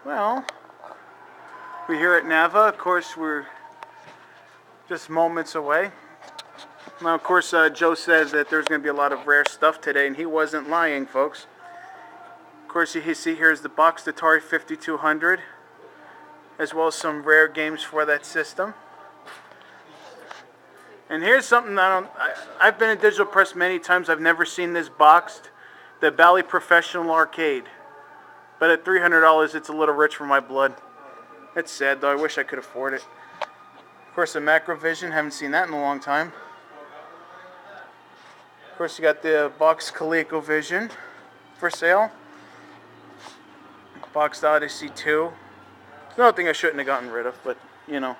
Well, we're here at NAVA. Of course, we're just moments away. Now, of course, Joe says that there's going to be a lot of rare stuff today, and he wasn't lying, folks. Of course, you see here is the boxed Atari 5200, as well as some rare games for that system. And here's something I've been in digital press many times. I've never seen this boxed. The Bally Professional Arcade. But at $300, it's a little rich for my blood. It's sad, though. I wish I could afford it. Of course, the Macrovision. Haven't seen that in a long time. Of course, you got the boxed ColecoVision for sale. Boxed Odyssey 2. It's another thing I shouldn't have gotten rid of, but, you know.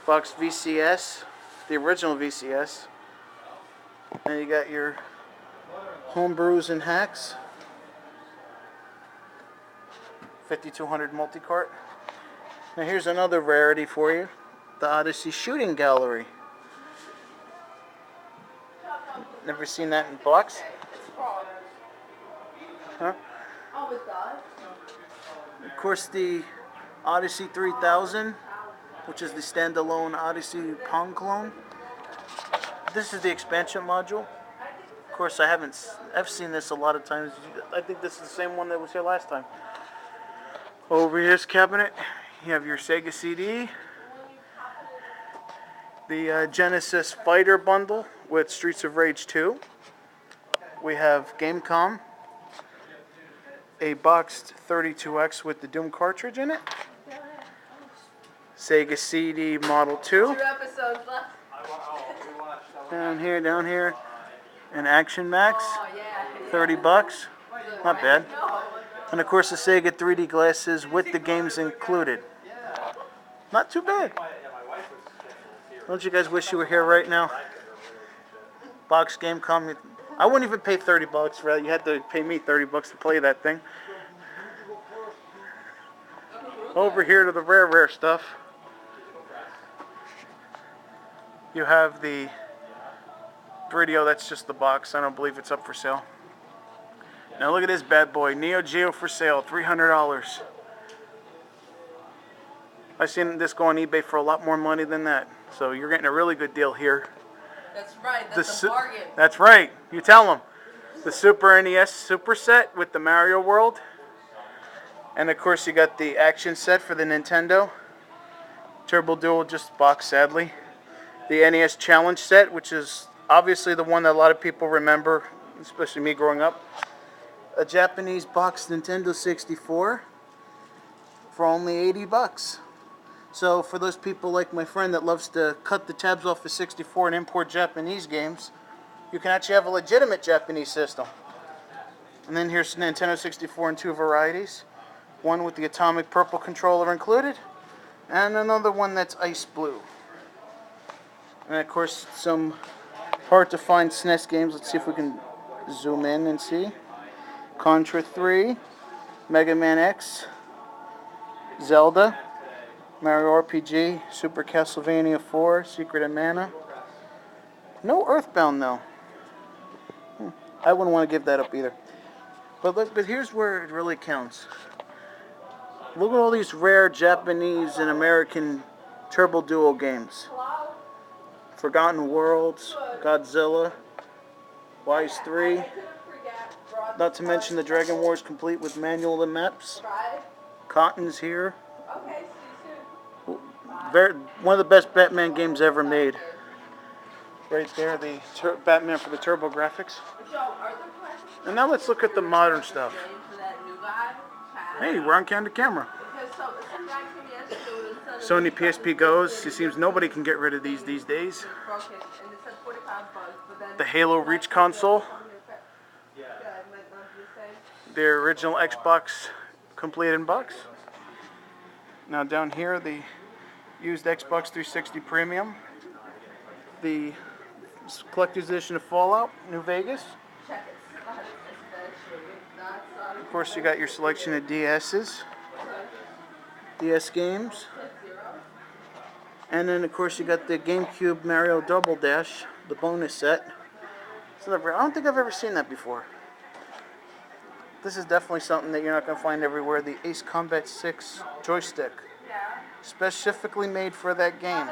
Boxed VCS. The original VCS. And you got your homebrews and hacks. 5200 multi-cart. Now here's another rarity for you. The Odyssey Shooting Gallery. Never seen that in box? Huh? Of course, the Odyssey 3000, which is the standalone Odyssey Pong clone. This is the expansion module. Of course, I've seen this a lot of times. I think this is the same one that was here last time. Over here's cabinet, you have your Sega CD, the Genesis Fighter bundle with Streets of Rage 2. We have Gamecom, a boxed 32X with the Doom cartridge in it. Sega CD Model 2. 2 episodes left. Down here, an Action Max, 30 bucks, not bad. And of course the Sega 3D glasses with the games included. Not too bad. Don't you guys wish you were here right now? Box Gamecom. I wouldn't even pay 30 bucks for that. You had to pay me 30 bucks to play that thing. Over here to the rare stuff. You have the 3DO, that's just the box. I don't believe it's up for sale. Now look at this bad boy. Neo Geo for sale, $300. I've seen this go on eBay for a lot more money than that. So you're getting a really good deal here. That's right, that's a bargain. That's right. You tell them. The Super NES Super Set with the Mario World. And of course you got the action set for the Nintendo. Turbo Dual, just box sadly. The NES Challenge set, which is obviously the one that a lot of people remember, especially me growing up. A Japanese boxed Nintendo 64 for only 80 bucks. So for those people like my friend that loves to cut the tabs off the 64 and import Japanese games, you can actually have a legitimate Japanese system. And then here's Nintendo 64 in 2 varieties. One with the atomic purple controller included, and another one that's ice blue. And of course some hard to find SNES games. Let's see if we can zoom in and see. Contra 3, Mega Man X, Zelda, Mario RPG, Super Castlevania 4, Secret of Mana. No Earthbound though. I wouldn't want to give that up either. But look, but here's where it really counts. Look at all these rare Japanese and American Turbo Duo games. Forgotten Worlds, Godzilla, Wise 3. Not to mention the Dragon Wars complete with manual and maps. Cotton's here. One of the best Batman games ever made. Right there, the Batman for the Turbo graphics. And now let's look at the modern stuff. Hey, we're on camera. Sony PSP Goes. It seems nobody can get rid of these days. The Halo Reach console. The original Xbox complete in box. Now down here, the used Xbox 360 Premium. The collector's edition of Fallout, New Vegas. Of course, you got your selection of DS's. DS games. And then, of course, you got the GameCube Mario Double Dash, the bonus set. So I don't think I've ever seen that before. This is definitely something that you're not going to find everywhere. The Ace Combat 6 joystick. Specifically made for that game.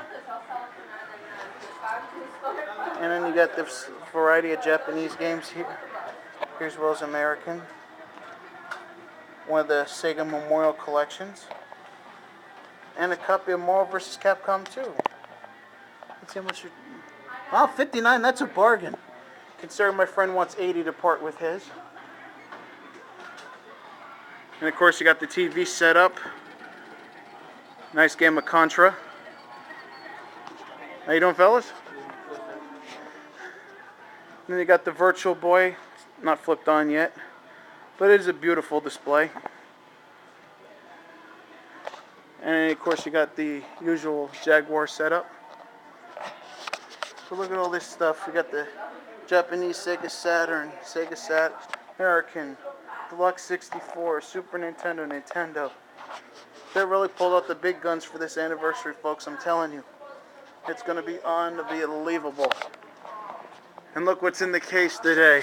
And then you got this variety of Japanese games here. Here's Rose American. One of the Sega Memorial Collections. And a copy of Marvel vs. Capcom 2. Let's see how much you're... Oh, $59, that's a bargain. Considering my friend wants $80 to part with his. And of course you got the TV set up. Nice game of Contra. How you doing, fellas? And then you got the Virtual Boy, not flipped on yet, but it is a beautiful display. And of course you got the usual Jaguar setup. So look at all this stuff. We got the Japanese Sega Saturn, Sega American, Deluxe 64, Super Nintendo, Nintendo. They really pulled out the big guns for this anniversary, folks. I'm telling you, it's going to be unbelievable. And look what's in the case today.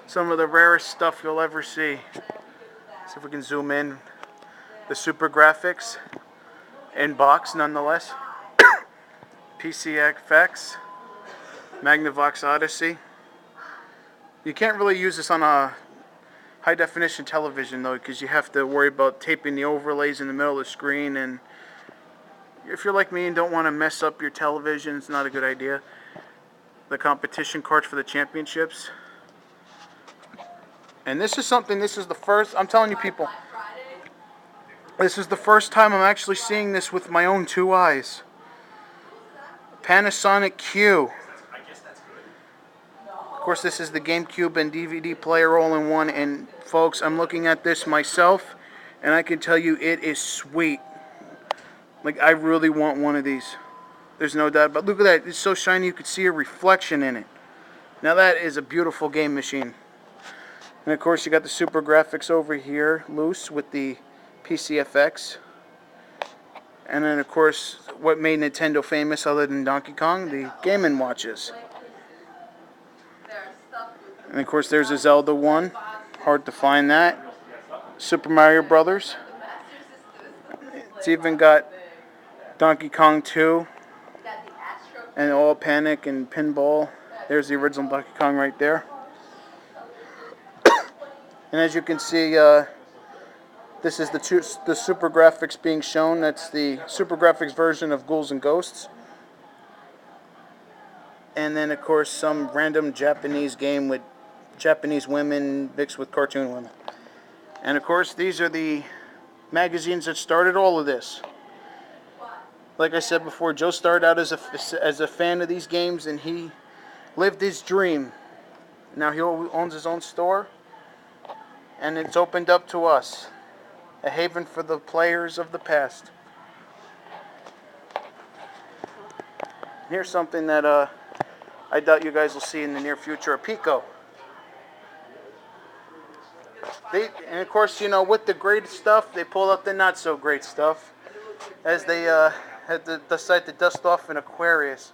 Some of the rarest stuff you'll ever see. See if we can zoom in. The Super Graphics in box, nonetheless. PCFX, Magnavox Odyssey. You can't really use this on a high definition television though, because you have to worry about taping the overlays in the middle of the screen, and if you're like me and don't want to mess up your television, it's not a good idea. The competition cards for the championships. And this is something, this is the first, I'm telling you people, this is the first time I'm actually seeing this with my own two eyes. Panasonic Q. Of course, this is the GameCube and DVD player all in one, and folks, I'm looking at this myself, and I can tell you it is sweet. Like, I really want one of these. There's no doubt. But look at that. It's so shiny you could see a reflection in it. Now that is a beautiful game machine. And of course you got the Super Graphics over here loose with the PCFX. And then of course what made Nintendo famous other than Donkey Kong, the Game & Watches. And of course there's a Zelda one. Hard to find that. Super Mario Brothers. It's even got Donkey Kong 2. And All Panic and Pinball. There's the original Donkey Kong right there. And as you can see, this is the Super Graphics being shown. That's the Super Graphics version of Ghouls and Ghosts. And then, of course, some random Japanese game with Japanese women mixed with cartoon women. And, of course, these are the magazines that started all of this. Like I said before, Joe started out as a fan of these games, and he lived his dream. Now he owns his own store, and it's opened up to us, a haven for the players of the past. Here's something that I doubt you guys will see in the near future: a Pico. And of course, you know, with the great stuff, they pull out the not so great stuff, as they had to decide to dust off an Aquarius.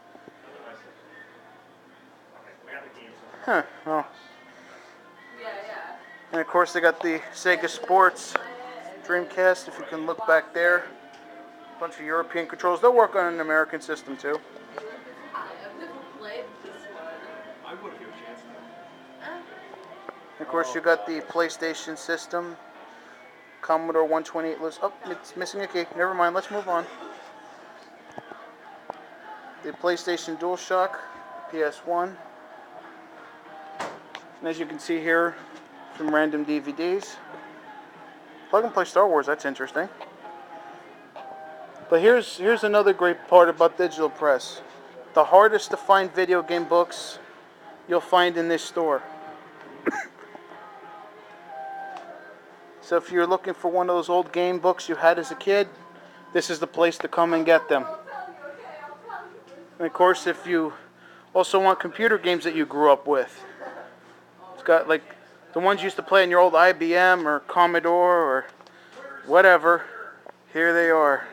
Huh, well. And of course they got the Sega Sports Dreamcast, if you can look back there. A bunch of European controls. They'll work on an American system too. And of course you got the PlayStation system. Commodore 128 list. Oh, it's missing a key. Never mind, let's move on. The PlayStation DualShock, PS1. And as you can see here, some random DVDs. Plug and play Star Wars, that's interesting. But here's another great part about digital press. The hardest to find video game books you'll find in this store. So if you're looking for one of those old game books you had as a kid, this is the place to come and get them. And of course, if you also want computer games that you grew up with, it's got like the ones you used to play in your old IBM or Commodore or whatever. Here they are.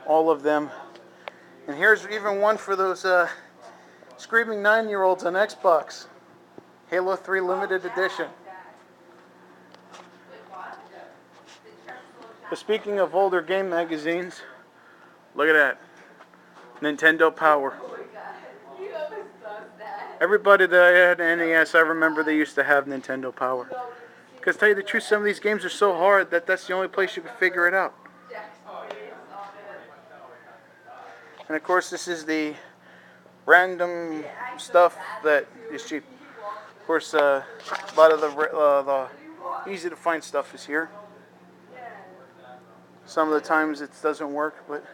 All of them. And here's even one for those screaming 9-year-olds on Xbox. Halo 3 Limited Edition. But speaking of older game magazines, look at that. Nintendo Power. Oh my god. He always does that. Everybody that I had an NES, I remember they used to have Nintendo Power. Because tell you the truth, some of these games are so hard that that's the only place you can figure it out. And of course, this is the random stuff that is cheap. Of course, a lot of the easy to find stuff is here. Some of the times it doesn't work, but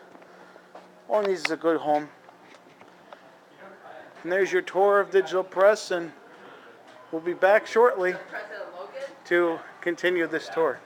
all it needs is a good home. And there's your tour of Digital Press, and we'll be back shortly to continue this tour.